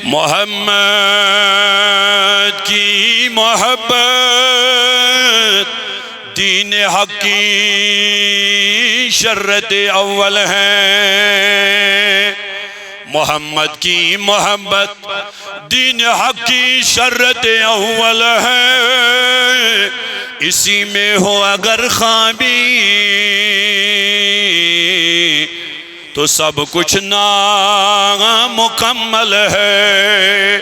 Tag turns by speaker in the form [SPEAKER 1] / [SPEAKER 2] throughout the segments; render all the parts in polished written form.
[SPEAKER 1] محمد کی محبت دین حق کی شرط اول ہے، محمد کی محبت دین حق کی شرط اول ہے، اسی میں ہو اگر خامی تو سب کچھ نامکمل ہے،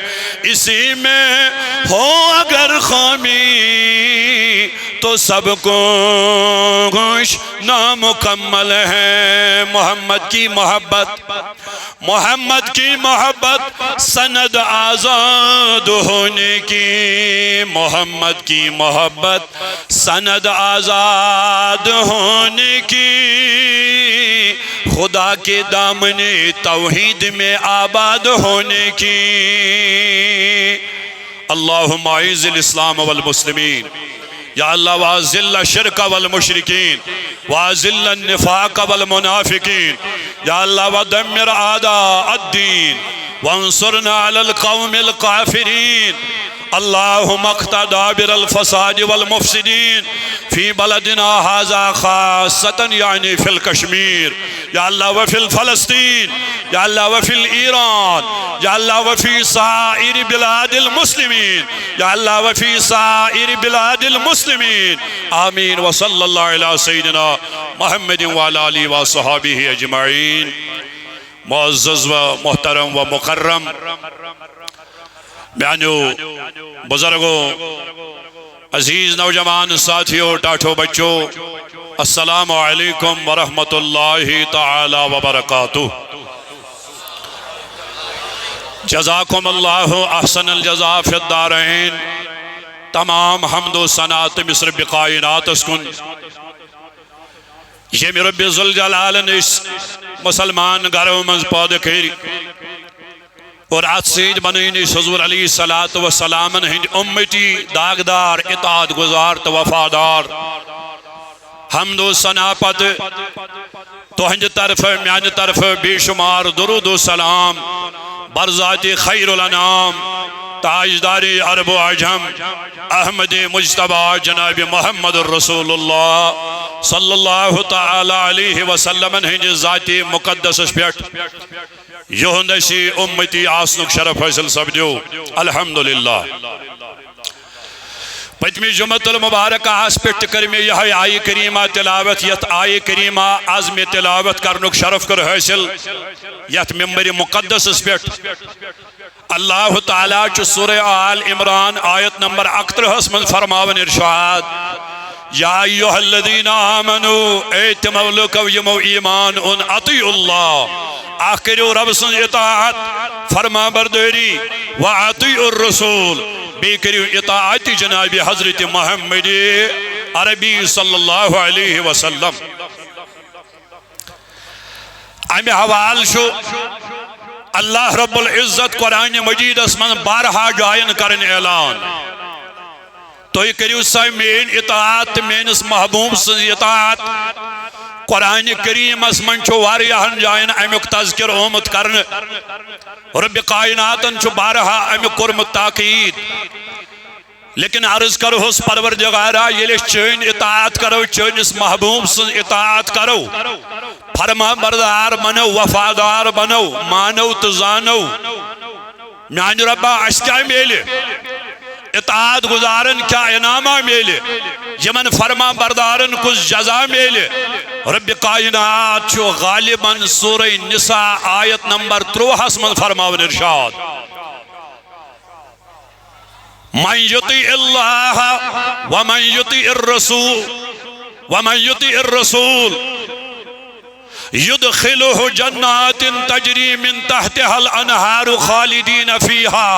[SPEAKER 1] اسی میں ہو اگر خامی تو سب کچھ نامکمل ہے۔ محمد کی محبت، محمد کی محبت سند آزاد ہونے کی، محمد کی محبت سند آزاد ہونے کی، خدا کے دامن توحید میں آباد ہونے کی۔ اللہم اعز الاسلام والمسلمین، یا اللہ واذل الشرک والمشرکین واذل النفاق والمنافقین، یا اللہ ودمر اعداء الدین وانصرنا علی القوم الکافرین۔ اللہم اقطع دابر الفساد والمفسدین فی بلدنا ھذا خاصة یعنی فی الکشمیر، یا اللہ وفی الفلسطین، یا اللہ وفی الایران، یا اللہ وفی سائر بلاد المسلمین، یا اللہ وفی سائر بلاد المسلمین، آمین۔ وصلی اللہ علی سیدنا محمد وعلی آلہ وصحابہ اجمعین۔ معزز و محترم و مکرم بیانیو، بزرگوں، عزیز نوجوان ساتھیوں، ٹاٹھو بچوں، السلام علیکم ورحمۃ اللہ تعالی وبرکاتہ۔ جزاکم اللہ احسن الجزا فی الدارین۔ تمام حمد و ثنا تمس رب کائنات کن یم رب ذوالجلال اس مسلمان گھروں من پید کر اور ات سید بنین حضور علیہ السلام ہند امتی داغدار اطاعت گزار تو وفادار۔ حمد و ثنا پت تہند طرف میانہ طرف بے شمار درود و سلام برذات خیر الانام تاجدار عرب و عجم احمد مجتبی جناب محمد الرسول اللہ صلی اللہ تعالی علیہ وسلم ہند ذات مقدس پیٹ یہند اسی امتی آسنک شرف حاصل سپدیو الحمدللہ۔ پتمی جمعۃ المبارکہ اس پیٹ کر میں یہ آئی کریمہ تلاوت، یت آئی کریمہ عزم تلاوت کرنک شرف کر حاصل یت ممبر مقدس پیٹ اللہ تعالیٰ چو سورہ آل عمران آیت نمبر 31 من فرماون ارشاد، یا ایوہ الذین آمنوا اے تمولک یمو ایمان ان اطیعوا اللہ، آخریو رب سن اطاعت فرما برداری و اطیعوا الرسول، بیکریو اطاعت جناب حضرت محمد عربی صلی اللہ علیہ وسلم۔ امی حوال شو اللہ رب العزت قرآن مجید اسمان بارہا جائن کرن اعلان، تو یہ کریو سا مین اطاعت مینس محبوب سن اطاعت قرآن کریم اسمان چھو واریہن جائن امیک تذکر اومت کرن، رب کائناتن چھو بارہا امیک کرمت تاقید، لیکن عرض کرو اس پروردگارہ یہ چین اطاعت کرو، چین اس محبوب سن اطاعت کرو، فرما بردار بنو، وفادار بنو، مانو تزانو، میان ربا اس کیا میلے اطاعت گزارن کیا انامہ میلے، یمن فرما بردارن کس جزا میلے۔ رب کائنات چھو غالباً سورہ نساء آیت نمبر 63 من فرماون ارشاد، من یطیع اللہ ومن یطیع الرسول یدخلہ جنات تجری من تحتها الانہار خالدین فیہا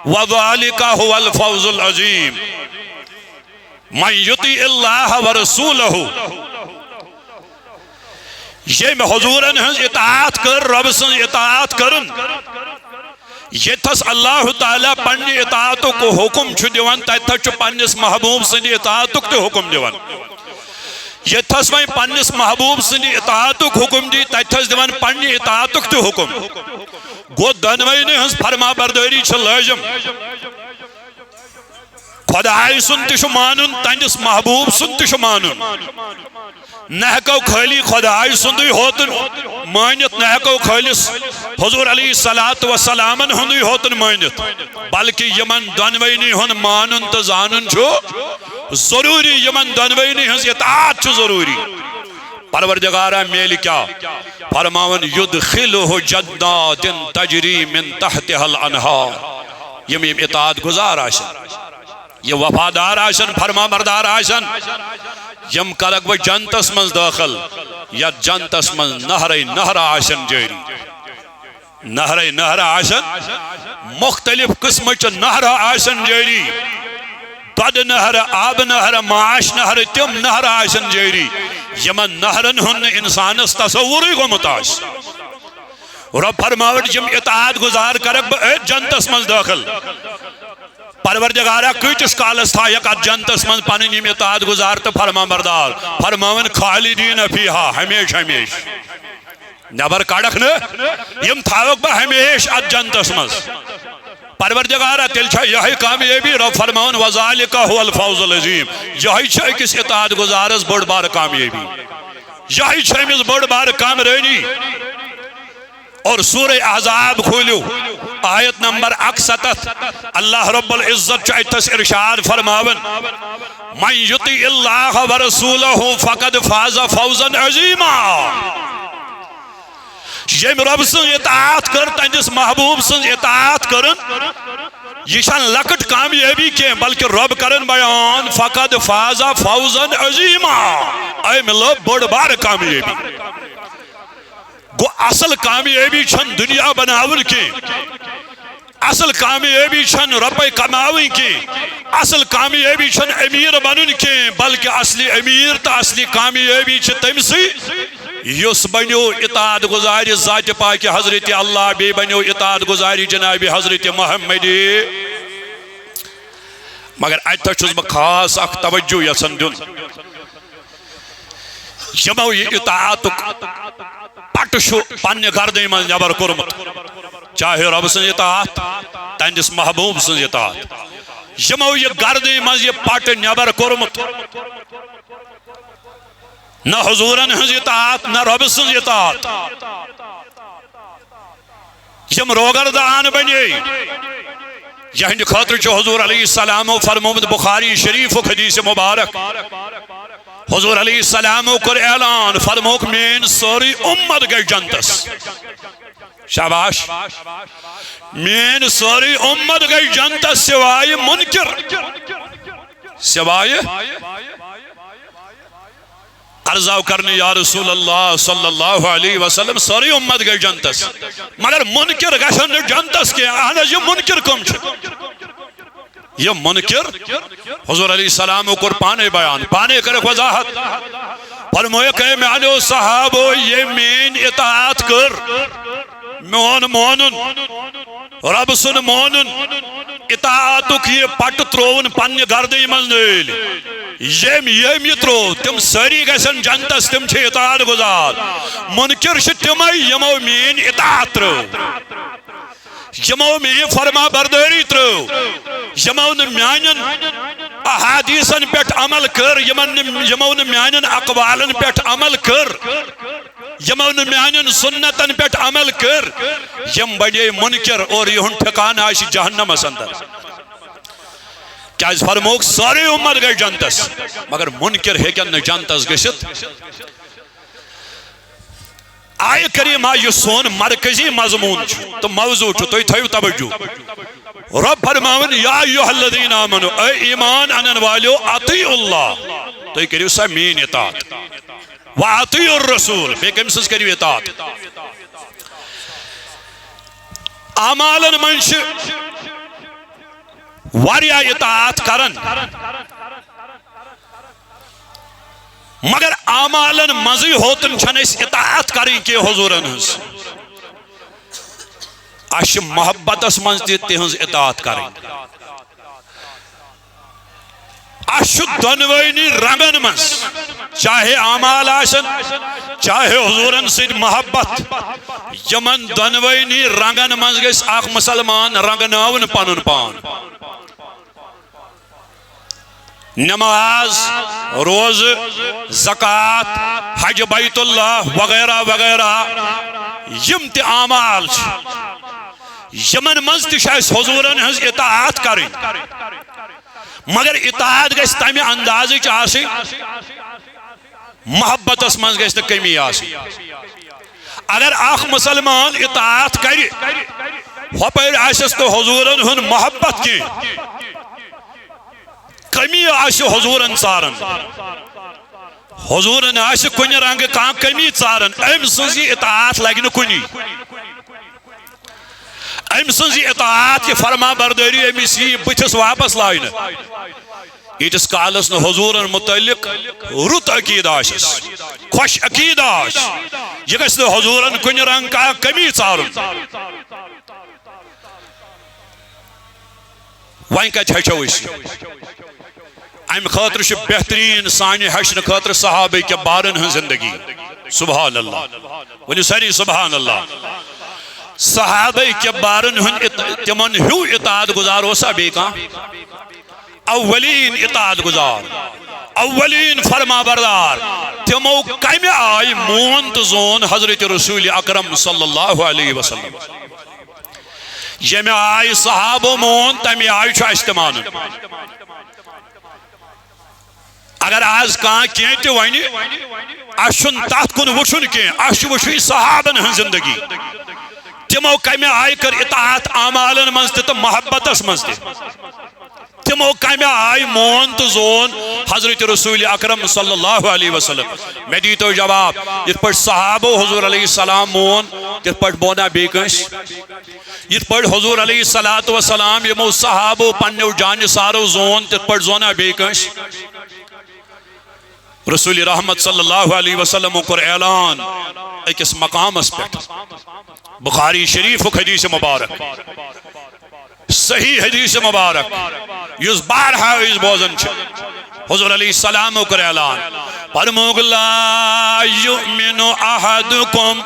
[SPEAKER 1] وذالک هو الفوز العظیم۔ من یطیع اللہ ورسولہ، یہ میں حضورن ہنس اطاعت کر، رب سن اطاعت کرن، یہ تھس اللہ تعالیٰ پنی اطاعتوں کو حکم چھو دیوان، تیتھا چھو پنیس محبوب سنی اطاعتوں کو حکم دیوان۔ یتھس وی پنس محبوب سند اطاعتک حکم دی تتھس دیوان پنی اطاعتک تہ حکم گو دنوینی ہنس فرما برداری چھ لازم خدای سن تہ مانن تہندس محبوب سن تہ مانن نہ ہیکو خالی خدای سندی ہوتن مانت نہ ہیکو خالص حضور علیہ الصلوۃ والسلام ہندی ہوتن مانت بلکہ یمن دنوینی ہن مانن تہ زانن چھو ضروری یمن دنوینی ہنس اطاعت چھ ضروری پروردگارہ میل کیا فرماون یدخلہ جنات تجری من تحتها الانہار یم اطاعت گزار آشن یہ وفادار آشن فرما بردار آشن یم کرک وہ جنتس من داخل یا جنتس من نہر آشن جاری نہر آشن مختلف قسم چ نہر آشن جاری دد نہر آب نہر معاش نہر تم نہر آشن جاری یمن نہرن ہن انسانس تصوری گومت آش رب فرماوٹ یم اطاعت گزار کرک بہ جنتس من داخل پروردگارہ کیتس کالس تھا یک جنتس من پنن یم اطاعت گزار تو فرما بردار فرماون خالدین فیہا ہمیش ہمیش نبر کڑک ن یم تھاوک بہ ہمیش ات جنتس من پروردگارہ تیل چھا یہی کامیابی رب فرماون وذالک هو الفوز العظیم یہی چھا کس اطاعت گزارس بڑ بار کامیابی یہی چھا مز بڑ بار کامرانی اور سورہ احزاب کھولو آیت نمبر 61 اللہ رب العزت چاہتس ارشاد فرماون من یطیع اللہ ورسولہ فقد فاز فوزا عظیما یم رب سن اطاعت کر تہندس محبوب سن اطاعت کرن یہ چھن لکٹ کامیابی کے بلکہ رب کرن بیان فقد فاز فوزا عظیما اے ملو بڑ بار کامیابی گو اصل کامیابی چھن دنیا بناون کی اصل کامیابی چھن رپے کماون کی اصل کامیابی چھن امیر بنن کی بلکہ اصلی امیر تا اصلی کامیابی چھ تمسی یس بنیو اطاعت گزاری ذات پاک حضرت اللہ بی بنیو اطاعت گزاری جناب حضرت محمدی مگر اتھا چھس بہ خاص اخ توجہ یسن دن یمو یہ اطاعتک پٹ شو پنہ گردی من نبر کورمت چاہے رب سن اطاعت تہندس محبوب سن اطاعت یمو یہ گردی من یہ پٹ نبر کورمت نہ حضورن ہنز اطاعت نہ رب سن اطاعت یم روگردان بنی یہند خاطر چھ حضور علیہ السلام فرمود بخاری شریف و حدیث مبارک حضور علیہ السلام کر اعلان فرموک مین سوری امت گئی جنتس شاباش مین سوری امت گئی جنتس سوائے منکر سوائے عرضاو کرنے یا رسول اللہ صلی اللہ علیہ وسلم سوری امت گئی جنتس مگر منکر گشن جنتس کے آنا یہ منکر کم چھ یہ منکر حضور علیہ السلام کو پانے بیان پانے کرک وضاحت فرمویا کہ میانو صحابو یہ مین اطاعت کر مونن رب سن مونن اطاعتو کی پٹ ترون پن گردی من نیل یم ترو تم ساری گسن جنتس تم چھ اطاعت گزار منکر چھ تمے یمو مین اطاعت ترو یمو میں فرما برداری ترو یمو میانن احادیثن پیٹ عمل کر یمو میانن اقوالن پیٹ عمل کر یمو میانن سنتن پیٹ عمل کر یم بڑے منکر اور یہن ٹھکان آشی جہنم اندر کیا اس فرموک ساری امت گئی جنتس مگر منکر ہے کیا جنتس گشت آئے کریمہ یہ سون مرکزی مضمون چھو تو موضوع چھو تو تھیو توجہ رب فرماون یا ایوہ الذین آمنو اے ایمان انن والیو اطیع اللہ تو یہ کریو سا مین اطاعت وَاطِيعُ الرَّسُولِ بے کمسز کریو اطاعت اعمالن منش واریا اطاعت کرن مگر اعمالن مزی ہوتن چھن اس اطاعت کریں کہ حضورن ہنس اش محبت اس منزی تہنز اطاعت کریں اش دنوینی رنگن منز چاہے اعمال آسن چاہے حضورن سید محبت یمن دونوینی رنگن منز گیس اخ مسلمان رنگناون پنن پان نماز روز زکات حج بیت اللہ وغیرہ وغیرہ یم تی اعمال یمن منز تی شاید حضورن ہنز اطاعت کریں مگر اطاعت گیس تامی اندازی چاہسی محبت اس منز گیس کمی آسی اگر اخ مسلمان اطاعت کری ہوپر آسس تو حضورن ہن محبت کی کمی آسی حضورن ژارن حضورن آسی کنی رنگ کان کمی ژارن ام سنزی اطاعت لگن کنی ام سنزی اطاعت کی فرما برداری امیس یہ بچس واپس لائن ایتس کالس نو حضورن متعلق رت عقید آسس خوش عقید آس یہ گس نو حضورن کنی رنگ کا کمی ژارن وائن کت ہچو اسی ام خاطر چھ بہترین سانہ ہشن خاطر صحابہ کے بارن ہن زندگی سبحان اللہ ونی ساری سبحان اللہ صحابہ کے بارن ہن تمن ہیو اطاعت گزار ہوسا بیکا اولین اطاعت گزار اولین فرما بردار تمو کم آئی مونت زون حضرت رسول اکرم صلی اللہ علیہ وسلم یم آئی صحابہ مون تم آئی چھ استمان اگر آز کان کین تی وانی اشن تحت کن وچن کین اش وچی صحابن ہن زندگی تمو کم آئی کر اطاعت اعمالن منز تو محبت اس منز تمو کم آئی مون تو زون حضرت رسول اکرم صلی اللہ علیہ وسلم میں دیتو جواب یہ پر صحابہ حضور علیہ السلام مون یہ پر بونا بیکنش یہ پر حضور علیہ السلام یہ مو صحابہ پنیو جان سارو زون یہ پر زونا بیکنش رسول رحمت صلی اللہ علیہ وسلم کر اعلان ایکس مقام اس پیٹ بخاری شریف و حدیث مبارک صحیح حدیث مبارک یز بارہا اس بوزن چھ حضور علیہ السلام کر اعلان فرموگ لا یؤمن احدکم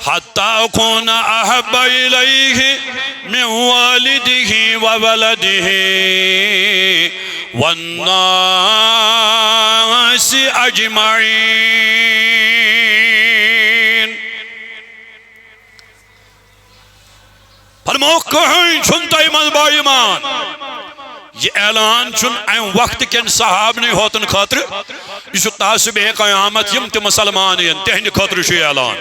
[SPEAKER 1] حتی اکون احب الیہ من والدہ وولدہ والناس اجمعین فرمو کہیں چھنتا ایمان با ایمان یہ اعلان چن این وقت کن صحاب نہیں ہوتن خاطر یہ تاسب قیامت یم تی مسلمان ین تہنی خاطر شو اعلان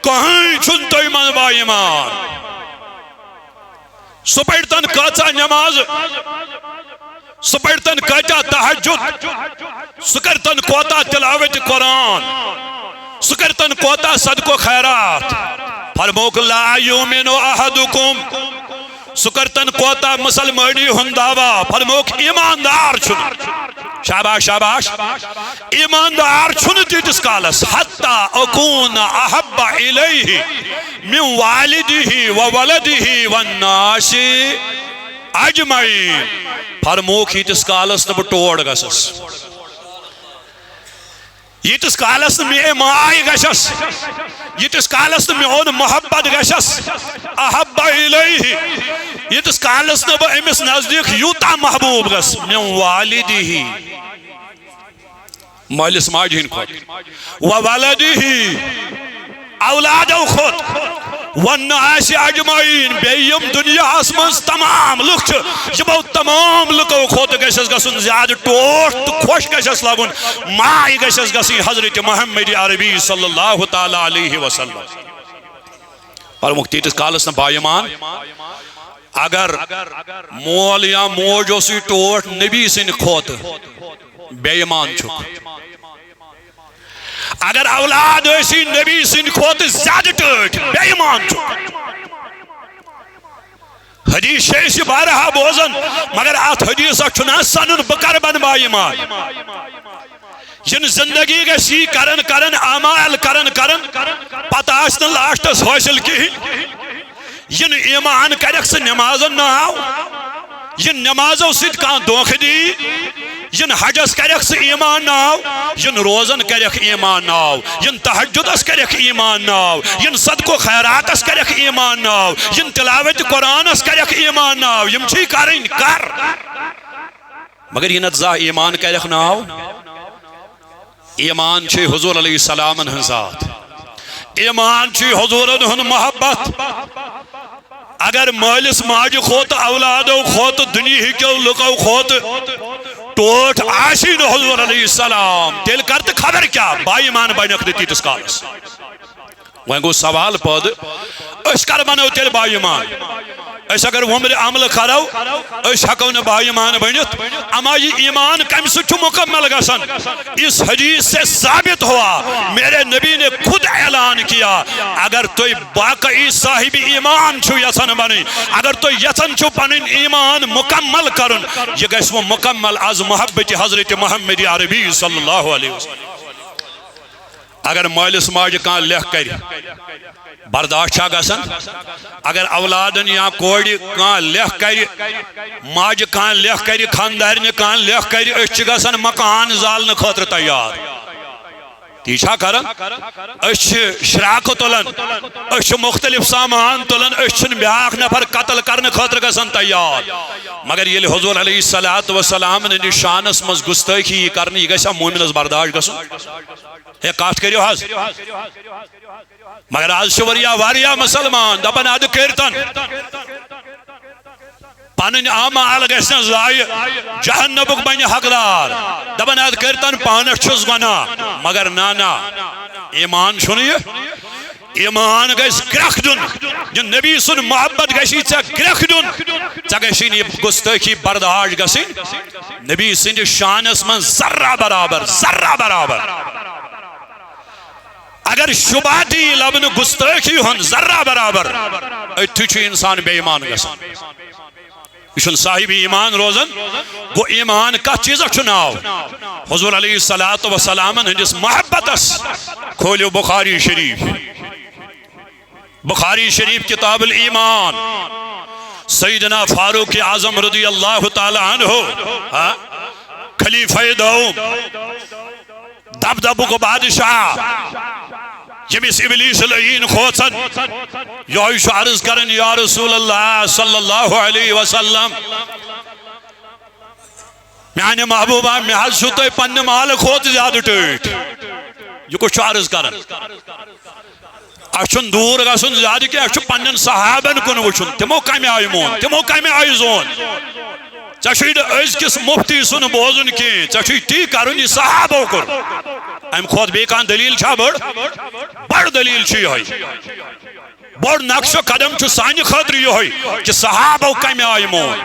[SPEAKER 1] کہیں چھنتا ایمان با ایمان سپیڑتن کاچا نماز سپیڑتن کاچا تحجد سکرتن کوتا تلاوت قرآن سکرتن کوتا صدق و خیرات فرموک لا یومن احدکم سکرتن کوتا مسلمانی ہنداوا فرموک ایماندار چھن شاباش شاباش ایماندار چھن تیتس کالس حتی اکون احب الیہ من والدہ وولدہ والناس اجمعین فرموک یتس کالس نب ٹوڑ گسس یتس کالس میں مائی گشس یتس کالس میں اون محبت گشس احب الیہ یتس کالس نب امس نزدیک یوتا محبوب گس من والدہ مالس ماجہن خود وولدہ اولادو خود والناس اجمعین بیم دنیا اسمنز تمام لکھ یمو تمام لکو خود گشس گسن زیادہ ٹوٹ تو خوش گشس لگن مائی گشس گسی حضرت محمد عربی صلی اللہ تعالی علیہ وسلم پر مختیتس کالس نا بائیمان اگر مول یا موجو سی ٹوٹ نبی سن کھوت بے ایمان چھک اگر اولاد ایسی نبی سن کھوت زیادہ ٹوٹ بے ایمان چھک حدیث شیش بارہا بوزن مگر آت حدیث اچھنا سنن بکر بن با ایمان جن زندگی کے سی کرن اعمال کرن پتہ آسن لاشتس حاصل کی ین ایمان کرک سے نمازن نہ آو ین نمازو سید کان دوخ دی ین حجس کرک سہ ایمان ناو ین روزن کرک ایمان ناو ین تہجدس کرک ایمان ناو ین صدق و خیراتس کرک ایمان ناو ین تلاوت قرآنس کرک ایمان ناو یم چھی کرن کر مگر ینت زا ایمان کرک ناو ایمان چھ حضور علیہ السلام ہن ذات ایمان چھ حضور ہن محبت اگر مالس ماج خوت اولادو خوت دنیا کیو لکو خوت ٹوٹ آشی نو حضور علیہ السلام تیل کرتے خبر کیا با ایمان بینک دیتی تس کالس وہیں گو سوال پود اس کر بنو تیل با ایمان اس اگر ومر عمل کرو اس حقو نے با ایمان بینت اما یہ ایمان کم سچو مکمل گسن اس حدیث سے ثابت ہوا میرے نبی نے خود اعلان کیا اگر توی باقی صاحب ایمان چھو یسن بنی اگر توی یسن چھو پنن ایمان مکمل کرن یہ گیس وہ مکمل از محبت حضرت محمد عربی صلی اللہ علیہ وسلم اگر مالس ماج کان لکھ کری برداشت چھا گسن اگر اولادن یا کوڑی کان لکھ کری ماج کان لکھ کری خاندارن کان لکھ کری اس گسن مکان زالن خاطر تیار تیچھا کرن اس شراک تلن اس مختلف سامان تلن اس بیاک نفر قتل کرن خاطر گسن تیار مگر یہ حضور علیہ السلام نے نشانس مز گستاخی کرن یہ گسا مومنس برداشت گسن ہے کاشت کریو حض مگر آج شوریا واریا مسلمان دپن اد کرتن پانن آمال گسن زائی جہنبک بنی حقدار دپن اد کرتن پانش چھس گنا مگر نانا ایمان سنیے ایمان گیس گرخ دن جن نبی سن محبت گیسی چا گرخ دن چا گیسی نی گستاخی برداشت گسی نبی سن شانس من ذرہ برابر اگر شباتی لبن گستاخی ہن ذرہ برابر اتھو انسان بے ایمان گسن یہ صاحب ایمان روزن گو ایمان کا چیز چناو حضور علیہ السلام ہندس محبتس کھولیو بخاری شریف کتاب الایمان سیدنا فاروق اعظم رضی اللہ تعالی عنہ خلیفہ دوم دبدبو کو بادشاہ جمس ابلیس لعین خوصن یوش عرض کرن یا رسول اللہ صلی اللہ علیہ وسلم میانے محبوبہ میں حض شتوئی پن مال خوت زیادہ ٹیٹ یہ کچھ عرض کرن اچھن دور گسن زیادہ کہ اچھن پنن صحابن کن وچھن تمو کمی آئی مون تمو کمی آئی زون چشید از کس مفتی سن بوزن کی چشید تی کرن یہ صحابو کر ام خود بیکان دلیل چھا بڑ دلیل چھی ہوئی بڑ نقش و قدم چھو سانی خاطر یہ ہوئی کہ صحابو کمی آئی مون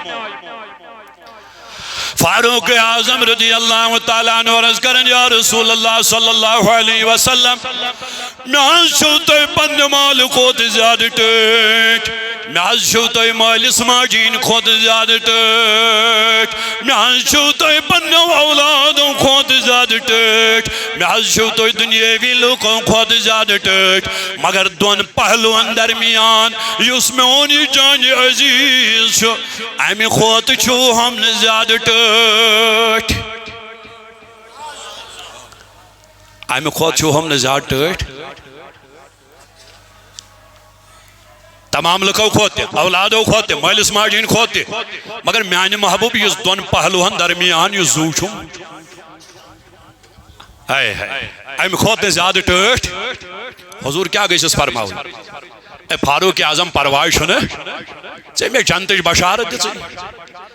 [SPEAKER 1] فاروق اعظم رضی اللہ تعالیٰ عنہ عرض کرن یا رسول اللہ صلی اللہ علیہ وسلم میں شوتوئی پن مال خود زیادہ ٹیٹ میں شوتوئی مال اسماجین خود زیادہ ٹیٹ میں شوتوئی پن اولادوں خود زیادہ ٹیٹ میں شوتوئی دنیاوی لوگوں خود زیادہ ٹیٹ مگر دون پہلوان درمیان یس میں اونی جان عزیز شو امی خود چھو ہم نے زیادہ ٹیٹ امی خود چھو ہم نے زیادہ ٹیٹ تمام لکھو کھوتے اولادو کھوتے مالس ماجین کھوتے مگر میانی محبوب یہ دون پہلوان درمیان یہ زو چھو ایم کھوتے زیادہ ٹیٹ حضور کیا گئی اس فرماؤ اے فاروق اعظم پروائی شنے چاہے میں جنتش بشارت دیتے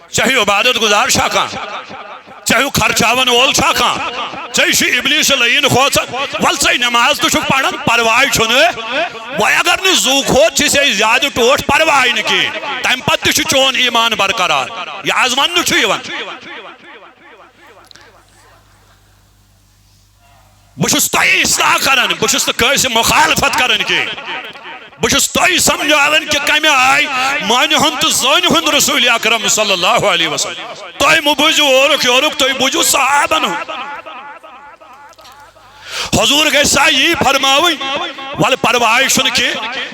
[SPEAKER 1] چاہے عبادت گزار شاکاں چاہے خرچاون اول شاکاں چاہے شی ابلیس لئین خوصا والسائی نماز تو شک پڑھن پروائی چھنے وہ اگر نے زو کھوت چیسے زیادہ ٹوٹ پروائی نکی تائم پت شو چون ایمان برقرار یہ آزمان نو چھوئیوان بشس توئی اصلاح کرن بشس تو کیسے مخالفت کرن کی بشس توئی سمجھاون کہ کمی آئی مانی ہن تو زانی ہن رسول اکرم صلی اللہ علیہ وسلم توئی مبوجو اورک توئی بوجو صحابن حضور گئی سا یہ فرماوی وال پرواہ چھن کی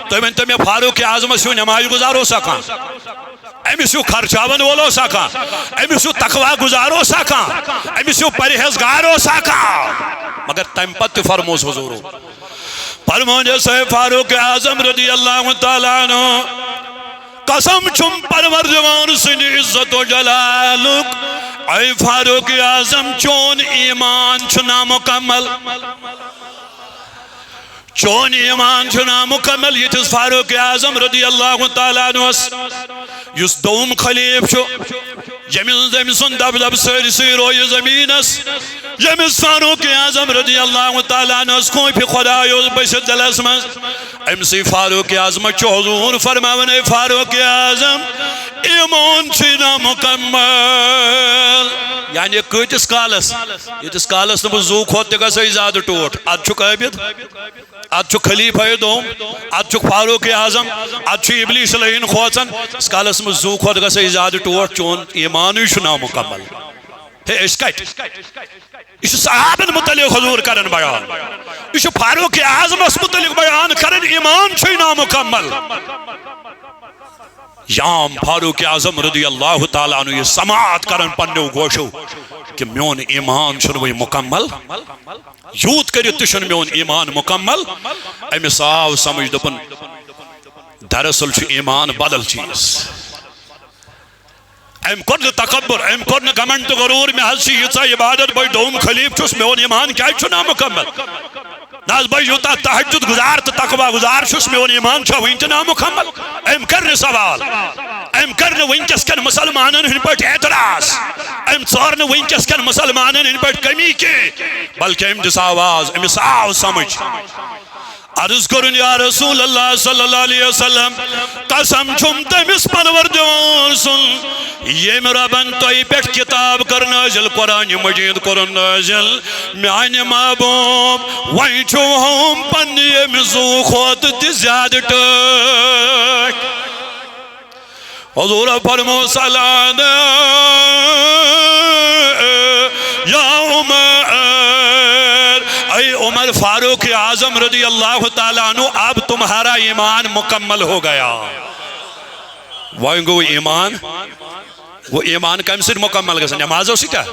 [SPEAKER 1] تو ونتو میں فاروق اعظم سو نماز گزارو سکان امس خرچاون وولو سکان امس تقوا گزارو سکان امس پرہیزگارو سکان مگر تم پتہ فرموس حضور فرمون جیسے فاروق اعظم رضی اللہ تعالیٰ عنہ قسم چھم پروردگار سن عزت و جلالک اے فاروق اعظم چون ایمان چھنا مکمل چون ایمان چھنا مکمل یہ فاروق اعظم رضی اللہ تعالیٰ عنہ یس دوم خلیف چھو یمس دم سن دب دب سرسی روی زمینس یمس فاروق اعظم رضی اللہ تعالیٰ عنہ خوف خدایوس بشد دلس من امسی فاروق اعظم چو حضور فرماون اے فاروق اعظم ایمان چھنا مکمل یعنی کتس کالس یتس کالس نبو زو کھوت تگا سی زیادہ ٹوٹ اد چھو قابد اد چھو خلیفہ دوم اد چھو فاروق اعظم اد چھو ابلیس لہین خوچن اس کالس نبو زو کھوت تگا سی زیادہ ٹوٹ چون ایمانی چھنا مکمل ہے اس کٹ اس صحابن متعلق حضور کرن بیان اس فاروق اعظم اس متعلق بیان کرن ایمان چھنا مکمل یام فاروق اعظم رضی اللہ تعالیٰ عنہ یہ سماعت کرن پنیو گوشو کہ میون ایمان چھنوی مکمل یوت کریت تشن میون ایمان مکمل امی صاحب سمجھ دپن دراصل چھ ایمان بدل چیز ایم کرن تکبر ایم کرن گمنڈ غرور میں حسی یتسا عبادت بھائی دوم خلیف چھس میون ایمان کیا چھنا مکمل ناز بھائی یوتا تحجد گزار تو تقوی گزار چھس میون ایمان چھا وینچنا مکمل ایم کرن سوال ایم کرن وینچس کن مسلمانن ہن پٹ اعتراض ایم ژارن وینچس کن مسلمانن ہن پٹ کمی کی بلکہ ایم دس آواز ایم صاف سمجھ عرض کرن یا رسول اللہ صلی اللہ علیہ وسلم قسم چھم تمس پروردگار سن یہ میرا بن توئی پیٹ کتاب کر نازل قرآن مجید کر نازل میان محبوب وہیں چھو ہم پنی مزو خود تی زیادہ ٹک حضور فرمو سلام یا عمر اے عمر فاروق اعظم رضی اللہ تعالیٰ عنہ اب تمہارا ایمان مکمل ہو گیا وہ ایمان وہ ایمان کم سے مکمل گا نمازوں سے کیا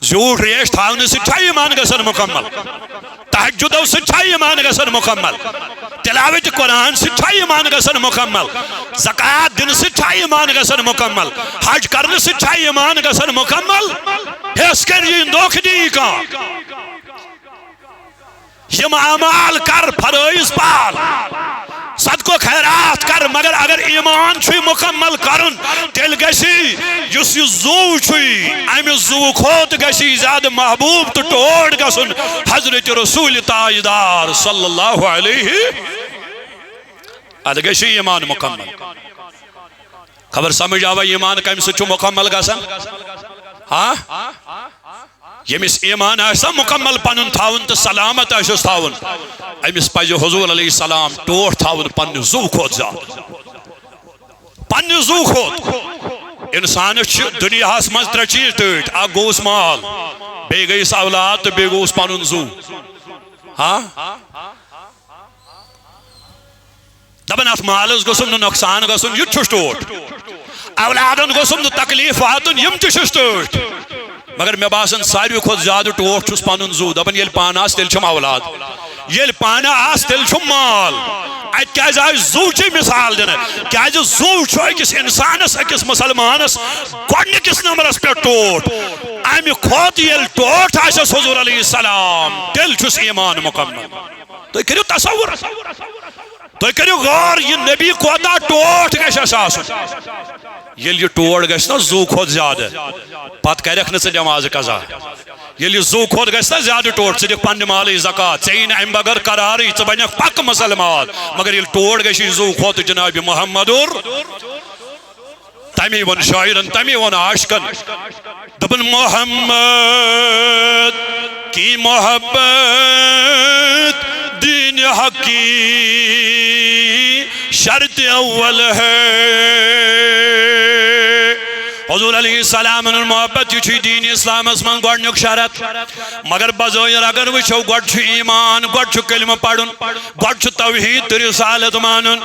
[SPEAKER 1] زور ریش تھاونے سے چھا ایمان گا سن مکمل تحجدوں سے چھا ایمان گا سن مکمل تلاوت قرآن سے چھا ایمان گا سن مکمل زکاة دن سے چھا ایمان گا سن مکمل حج کرنے سے چھا ایمان گا سن مکمل حس کر یہ اندوک دی کا یہ اعمال کر فرائض پال صدق و خیرات کر مگر اگر ایمان چھوئی مکمل کرن تیل گشی جس یہ زو چھوئی امی زو خود گشی زیادہ محبوب تو ٹوڑ گسن حضرت رسول تاجدار صلی اللہ علیہ اد گشی ایمان مکمل خبر سمجھ آوا ایمان کم سے چھو مکمل گسن ہاں یمس ایمان آسا مکمل پنن تھاون تو سلامت آسا تھاون امس پاج حضور علیہ السلام ٹوٹ تھاون پن زو کھوت زیادہ پن زو کھوت انسان دنیا ہس مز ترے چیز ٹوٹ اک گوس مال بی گیس اولاد تو بی گوس پنن زو ہاں دبن ات مالس گوسم نو نقصان گسن یہ چھس ٹوٹ اولادن گوسم نو تکلیف واتن یم تشس ٹوٹ مگر میں باسن ساروی خود زیادہ ٹوٹ چھس پنن زو دبن یل پان آس تیل چھم اولاد یل پان آس تیل چھم مال ات کیا آئی زو چی مثال دینا کیا زو چھو اکس انسانس اکس مسلمانس گوڑنکس نمبرس پہ ٹوٹ امی خود یل ٹوٹ آسس حضور علیہ السلام تیل چھس ایمان مکمل تو کریو تصور تو کریو غور یہ نبی کوتا ٹوٹ گیش اساس یل یہ ٹوٹ گیش نا زو خود زیادہ پت کرک نہ نماز قضا یل یہ زو خود گیش نا زیادہ ٹوٹ ثدق پن مالی زکات ژین ام بغیر قراری ژ بنک پک مسلمان مگر یل ٹوٹ گیش زو خود جناب محمد تمی ون شاعرن تمی ون عاشقن دبن محمد کی محبت دین حق کی شرط اول ہے حضور علیہ السلام محبت یہ دین اسلام من گوڈنیک شرط مگر بظاہر اگر وچھو گوڈ ایمان گوڈ کلمہ پڑھن گوڈ توحید رسالت مانن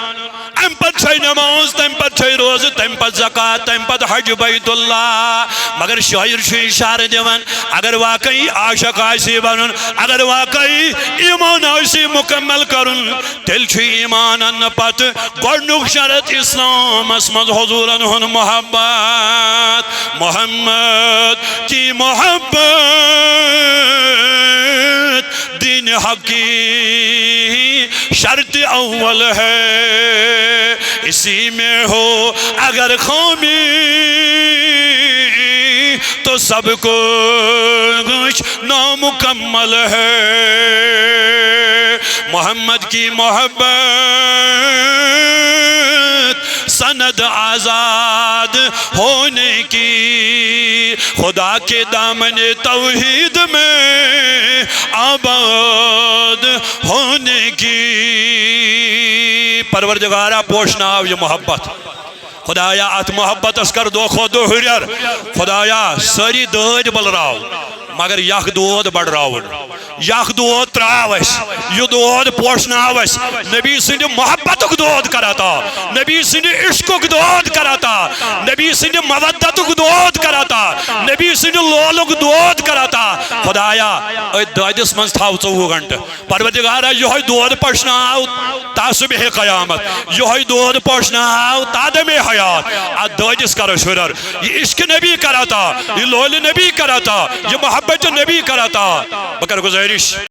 [SPEAKER 1] ام پت نماز تم پت روز تم پت زکات تم پت حج بیت اللہ مگر شاعر اشارہ دیوان اگر واقعی عاشق آسی بنن اگر واقعی ایمان آسی مکمل کرن تیل ایمان ان پت گوڈنیک شرط اسلام اسمد حضور انہن محبت محمد کی محبت دین حق کی شرط اول ہے اسی میں ہو اگر خامی تو سب کچھ نامکمل ہے محمد کی محبت سند آزاد ہونے کی خدا کے دامن توحید میں آباد ہونے کی پروردگارہ پوشنا یہ محبت خدایا ات محبت اس کر دو خود دو ہریر خدایا ساری دود بلراو مگر یک دود بڑھراون یک دود تراوش یہ دود پوشناوش نبی سندھ محبت دود کراتا نبی سندھ عشق دود کراتا نبی سندھ مودت دود کراتا نبی سندھ لولک دود کراتا خدایا اے دودس منز تھاو 24 گھنٹے پروردگارہ یہ دود پوشناو تا صبح قیامت یہ دود پوشناو تا دم حیات ات دودس کرو شرر یہ عشق نبی کراتا یہ لول نبی کراتا یہ محبت نبی کراتا بکر گزارش